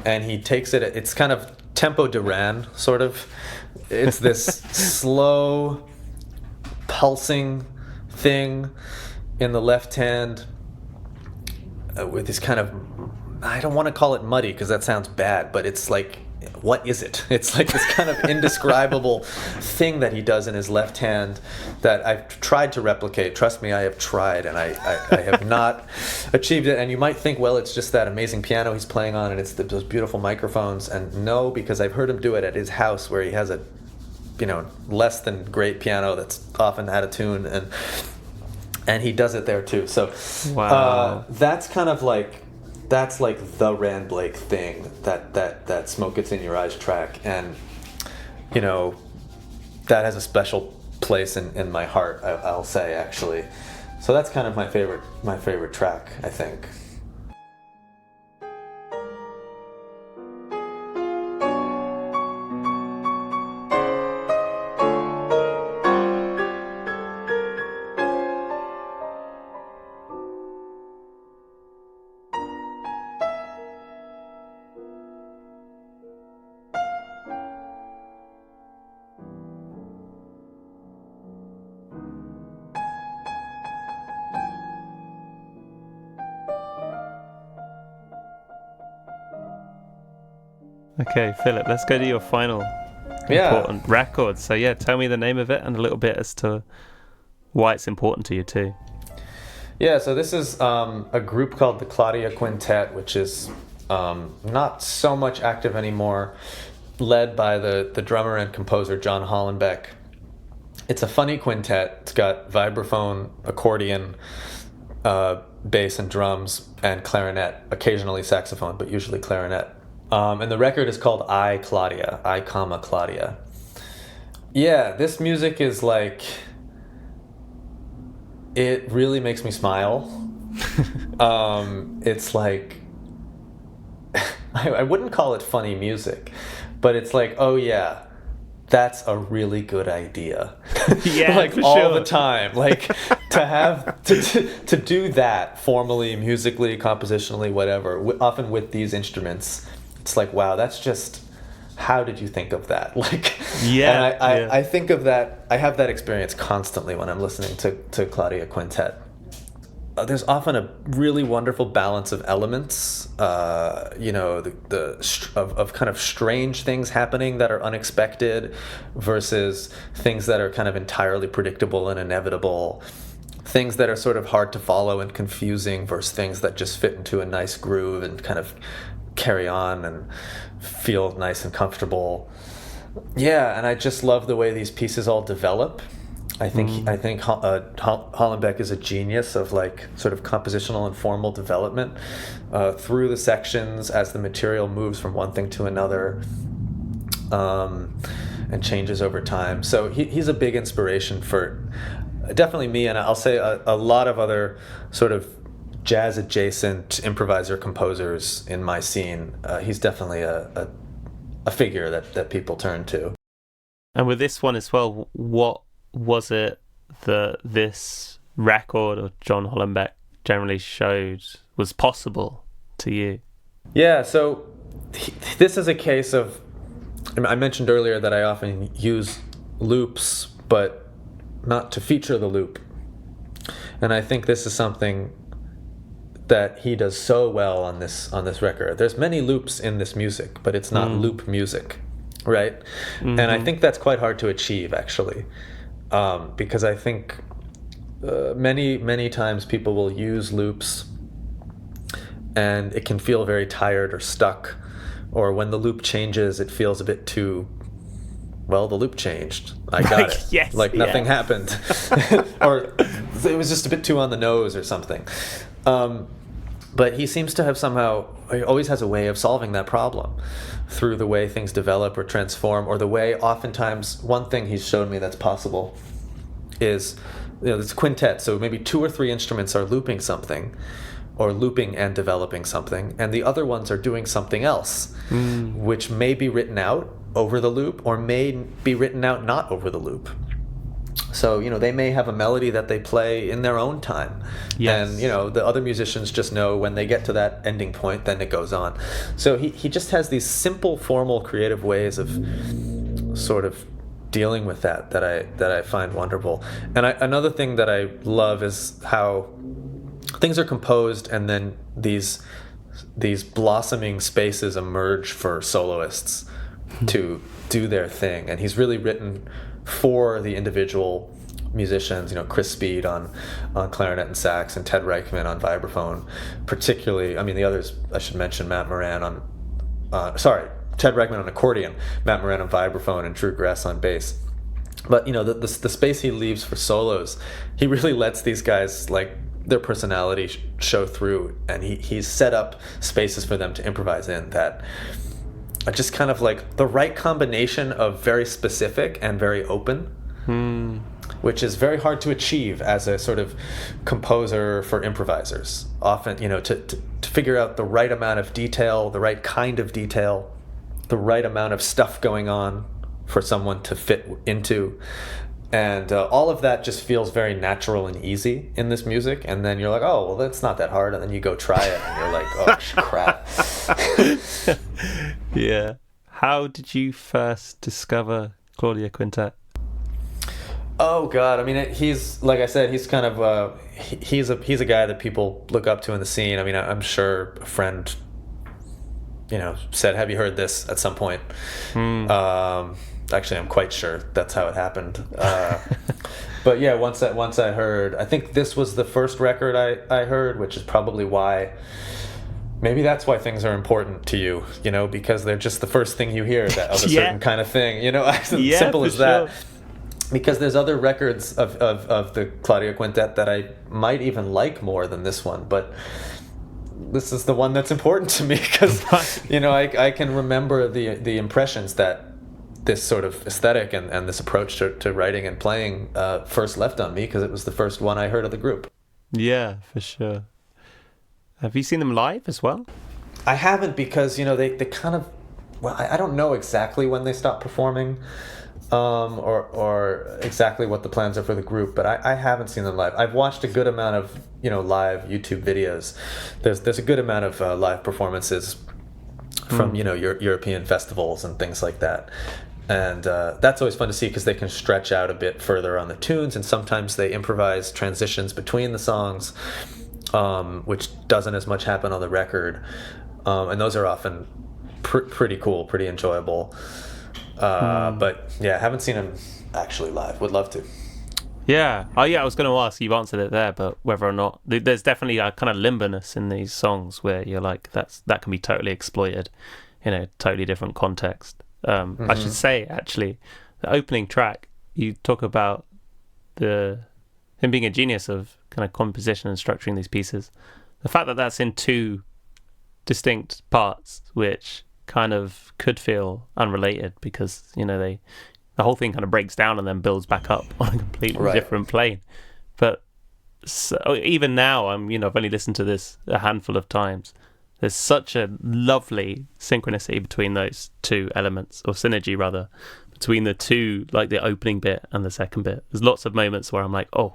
and he takes it, it's kind of tempo Duran, sort of. It's this slow, pulsing thing in the left hand, with this kind of, I don't want to call it muddy because that sounds bad, but it's like, what is it? It's like this kind of indescribable thing that he does in his left hand that I've tried to replicate. Trust me, I have tried, and I have not achieved it. And you might think, well, it's just that amazing piano he's playing on, and it's those beautiful microphones. And no, because I've heard him do it at his house where he has a, less than great piano that's often out of tune, and he does it there too. So wow. That's kind of like, that's like the Rand Blake thing, that Smoke Gets in Your Eyes track, and that has a special place in my heart, I'll say, actually. So that's kind of my favorite track, I think. Okay, Philip, let's go to your final important record. So yeah, tell me the name of it and a little bit as to why it's important to you too. Yeah, so this is a group called the Claudia Quintet, which is not so much active anymore, led by the drummer and composer John Hollenbeck. It's a funny quintet. It's got vibraphone, accordion, bass and drums, and clarinet, occasionally saxophone, but usually clarinet. And the record is called I, Claudia. Yeah, this music is like, it really makes me smile. It's like, I wouldn't call it funny music, but it's like, oh yeah, that's a really good idea. Yeah, like all the time. Like to do that formally, musically, compositionally, whatever, often with these instruments. It's like, wow, that's just, how did you think of that? Like, yeah, and I think of that, I have that experience constantly when I'm listening to Claudia Quintet. There's often a really wonderful balance of elements, of kind of strange things happening that are unexpected versus things that are kind of entirely predictable and inevitable. Things that are sort of hard to follow and confusing versus things that just fit into a nice groove and kind of carry on and feel nice and comfortable. Yeah, and I just love the way these pieces all develop. I think Hollenbeck is a genius of like sort of compositional and formal development through the sections as the material moves from one thing to another and changes over time. So he's a big inspiration for definitely me, and I'll say a lot of other sort of jazz adjacent improviser composers in my scene. He's definitely a figure that people turn to. And with this one as well, what was it that this record of John Hollenbeck generally showed was possible to you? Yeah, so this is a case of, I mentioned earlier that I often use loops, but not to feature the loop. And I think this is something that he does so well on this record. There's many loops in this music, but it's not loop music, right? Mm-hmm. And I think that's quite hard to achieve, actually, because I think many times people will use loops, and it can feel very tired or stuck, or when the loop changes, it feels a bit too, well, the loop changed. I got it. Yes, like nothing happened. Or it was just a bit too on the nose or something. But he seems to have he always has a way of solving that problem through the way things develop or transform, or the way, oftentimes, one thing he's shown me that's possible is, it's quintet, so maybe 2 or 3 instruments are looping something, or looping and developing something, and the other ones are doing something else, which may be written out over the loop, or may be written out not over the loop. So, they may have a melody that they play in their own time. Yes. And, the other musicians just know when they get to that ending point, then it goes on. So he just has these simple, formal, creative ways of sort of dealing with that I find wonderful. And another thing that I love is how things are composed, and then these blossoming spaces emerge for soloists to do their thing. And he's really written for the individual musicians, Chris Speed on clarinet and sax, and Ted Reichman on vibraphone, particularly. I mean, the others I should mention: Matt Moran on Ted Reichman on accordion, Matt Moran on vibraphone, and Drew Gress on bass. But the space he leaves for solos, he really lets these guys, like, their personality show through, and he's set up spaces for them to improvise in that are just kind of like the right combination of very specific and very open, which is very hard to achieve as a sort of composer for improvisers. Often, to figure out the right amount of detail, the right kind of detail, the right amount of stuff going on for someone to fit into. And all of that just feels very natural and easy in this music. And then you're like, oh, well, that's not that hard. And then you go try it, and you're like, oh, crap. Yeah. How did you first discover Claudia Quintet? Oh, God. I mean, he's, like I said, he's kind of, he's a guy that people look up to in the scene. I mean, I'm sure a friend, said, have you heard this at some point? Actually, I'm quite sure that's how it happened. But yeah, once I heard, I think this was the first record I heard, which is probably why, maybe that's why things are important to you, because they're just the first thing you hear that of a certain kind of thing, simple as that. Sure. Because there's other records of the Claudia Quintet that I might even like more than this one, but this is the one that's important to me because, I can remember the impressions that this sort of aesthetic and this approach to writing and playing first left on me, because it was the first one I heard of the group. Yeah, for sure. Have you seen them live as well? I haven't, because they kind of, well, I don't know exactly when they stopped performing, or exactly what the plans are for the group, but I haven't seen them live. I've watched a good amount of live YouTube videos. There's a good amount of live performances from European festivals and things like that. And that's always fun to see, because they can stretch out a bit further on the tunes, and sometimes they improvise transitions between the songs, which doesn't as much happen on the record. And those are often pretty cool, pretty enjoyable. But yeah, haven't seen them actually live. Would love to. Yeah. Oh, yeah. I was going to ask. You've answered it there, but whether or not there's definitely a kind of limberness in these songs where you're like, that can be totally exploited in a totally different context. I should say, actually, the opening track, you talk about him being a genius of kind of composition and structuring these pieces. The fact that that's in two distinct parts, which kind of could feel unrelated, because the whole thing kind of breaks down and then builds back up on a completely different plane. But even now, I've only listened to this a handful of times. There's such a lovely synchronicity between those two elements, or synergy rather, between the two, like the opening bit and the second bit. There's lots of moments where I'm like, oh,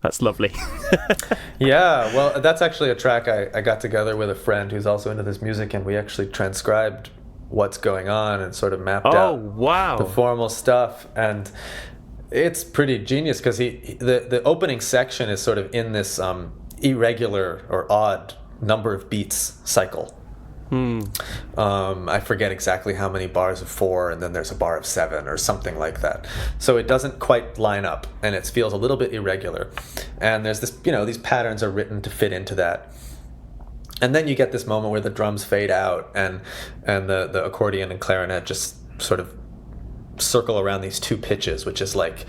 that's lovely. Yeah, well, that's actually a track I got together with a friend who's also into this music, and we actually transcribed what's going on and sort of mapped out the formal stuff. And it's pretty genius, because the opening section is sort of in this irregular or odd number of beats cycle. I forget exactly how many bars of 4, and then there's a bar of 7 or something like that. So it doesn't quite line up, and it feels a little bit irregular. And there's this, these patterns are written to fit into that. And then you get this moment where the drums fade out, and the accordion and clarinet just sort of circle around these two pitches, which is like,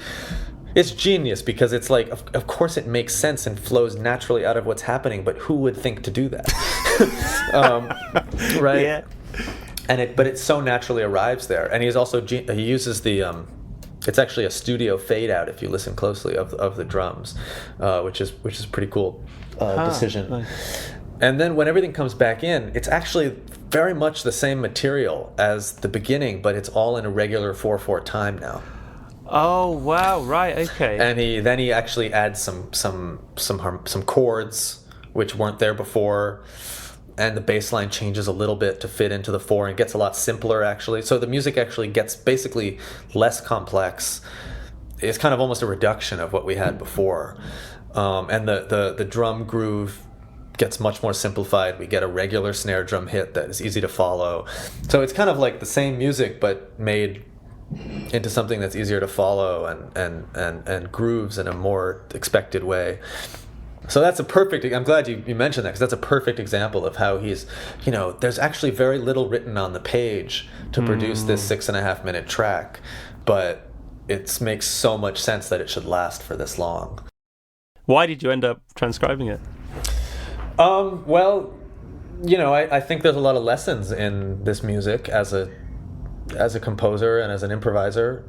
it's genius, because it's like, of course it makes sense and flows naturally out of what's happening, but who would think to do that? Right? Yeah. But it so naturally arrives there. And he uses the it's actually a studio fade out, if you listen closely, of the drums, which is pretty cool decision. Nice. And then when everything comes back in, it's actually very much the same material as the beginning, but it's all in a regular 4/4 time now. Oh wow! Right, okay. And he actually adds some chords which weren't there before, and the bass line changes a little bit to fit into the 4 and gets a lot simpler actually. So the music actually gets basically less complex. It's kind of almost a reduction of what we had before. and the drum groove gets much more simplified. We get a regular snare drum hit that is easy to follow. So it's kind of like the same music, but made into something that's easier to follow and grooves in a more expected way. So that's a perfect, I'm glad you mentioned that, because that's a perfect example of how he's, there's actually very little written on the page to produce this 6.5 minute track, but it makes so much sense that it should last for this long. Why did you end up transcribing it? Well, I think there's a lot of lessons in this music as a composer and as an improviser.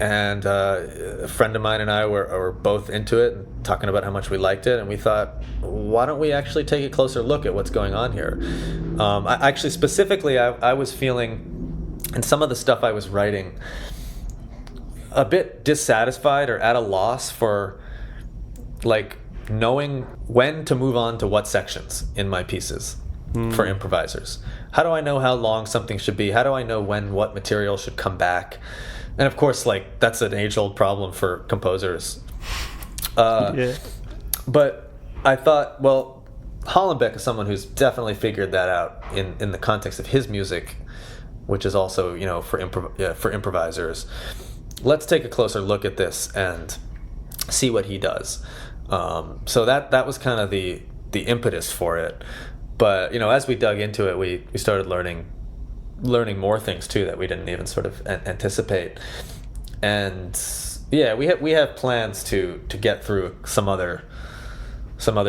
And a friend of mine and I were both into it and talking about how much we liked it, and we thought, why don't we actually take a closer look at what's going on here? I was feeling, in some of the stuff I was writing, a bit dissatisfied or at a loss for, like, knowing when to move on to what sections in my pieces for improvisers. How do I know how long something should be? How do I know when what material should come back? And of course, like, that's an age-old problem for composers. But I thought, well, Hollenbeck is someone who's definitely figured that out in the context of his music, which is also, for improvisers. Let's take a closer look at this and see what he does. So that was kind of the impetus for it. But as we dug into it, we started learning more things too that we didn't even sort of anticipate. And yeah, we have plans to get through some other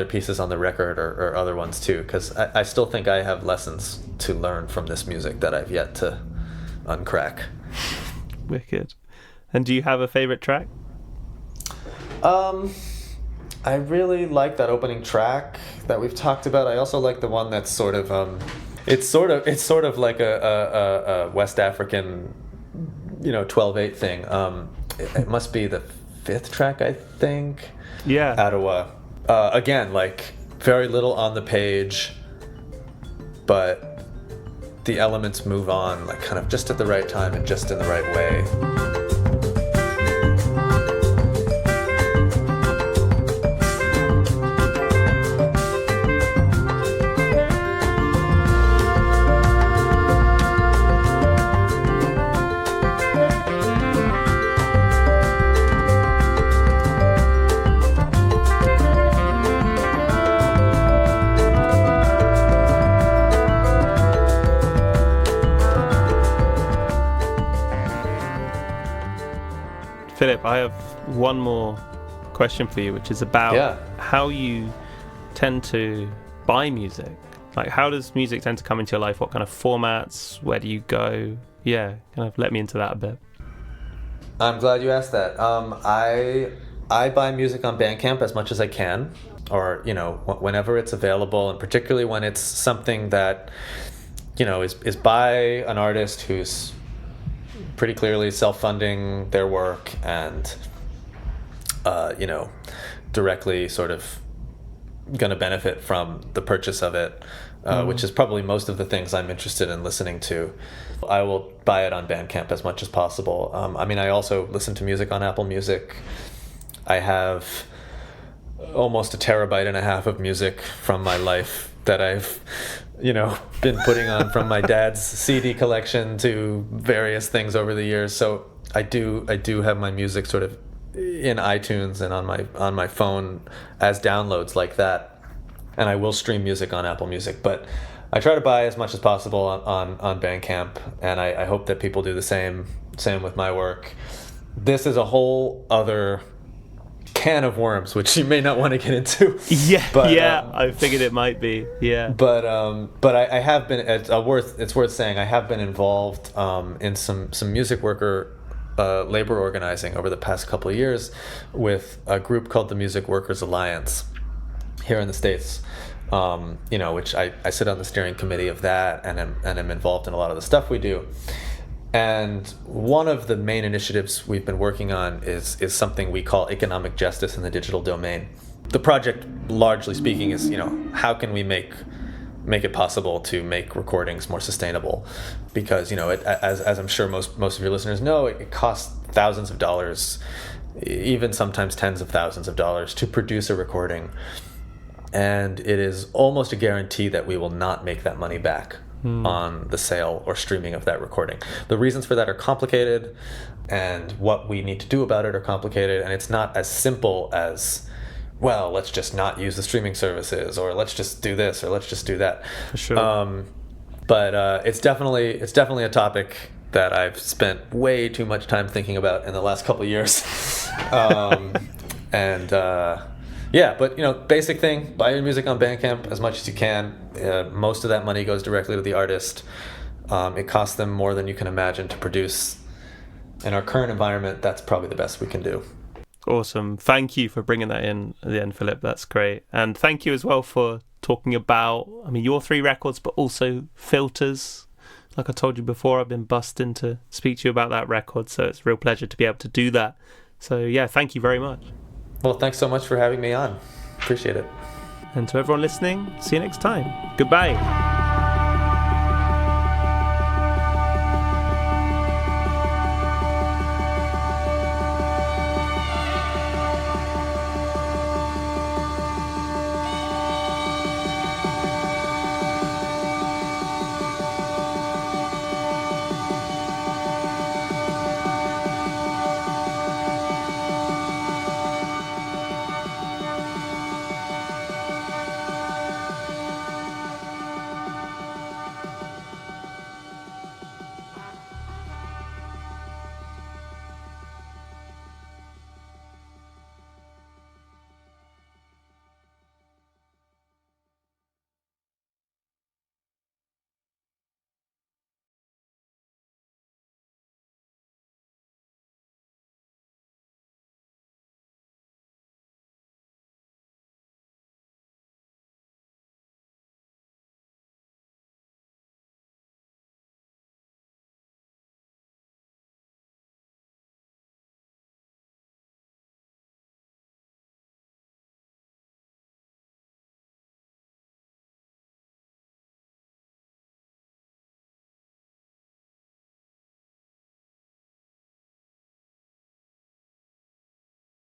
pieces on the record or other ones too, because I still think I have lessons to learn from this music that I've yet to uncrack. Wicked. And do you have a favorite track? I really like that opening track that we've talked about. I also like the one that's sort of it's sort of like a West African 12/8 thing. It must be the 5th track, I think. Yeah. Ottawa. Again, like, very little on the page, but the elements move on, like, kind of just at the right time and just in the right way. Philip, I have one more question for you, which is about how you tend to buy music. Like, how does music tend to come into your life? What kind of formats? Where do you go? Yeah, kind of let me into that a bit. I'm glad you asked that. I buy music on Bandcamp as much as I can, or whenever it's available, and particularly when it's something that is by an artist who's pretty clearly self-funding their work and directly sort of going to benefit from the purchase of it, which is probably most of the things I'm interested in listening to. I will buy it on Bandcamp as much as possible. I also listen to music on Apple Music. I have almost 1.5 terabytes of music from my life that I've been putting on, from my dad's CD collection to various things over the years. So I do have my music sort of in iTunes and on my phone as downloads like that, and I will stream music on Apple Music, but I try to buy as much as possible on Bandcamp, and I hope that people do the same with my work. This is a whole other can of worms, which you may not want to get into. I figured it might be. But I have been. It's worth saying, I have been involved in some music worker labor organizing over the past couple of years with a group called the Music Workers Alliance here in the States. Which I sit on the steering committee of that, and am involved in a lot of the stuff we do. And one of the main initiatives we've been working on is something we call economic justice in the digital domain. The project, largely speaking, is how can we make it possible to make recordings more sustainable? Because as I'm sure most of your listeners know, it costs thousands of dollars even sometimes tens of thousands of dollars to produce a recording. And it is almost a guarantee that we will not make that money back on the sale or streaming of that recording. The reasons for that are complicated, and what we need to do about it are complicated, and it's not as simple as, well, let's just not use the streaming services, or let's just do this, or let's just do that. For sure. But it's definitely a topic that I've spent way too much time thinking about in the last couple of years. Yeah, but basic thing: buy your music on Bandcamp as much as you can. Most of that money goes directly to the artist. It costs them more than you can imagine to produce. In our current environment, that's probably the best we can do. Awesome. Thank you for bringing that in at the end, Philip. That's great. And thank you as well for talking about, your 3 records, but also Filters. Like I told you before, I've been busting to speak to you about that record, so it's a real pleasure to be able to do that. So yeah, thank you very much. Well, thanks so much for having me on. Appreciate it. And to everyone listening, see you next time. Goodbye.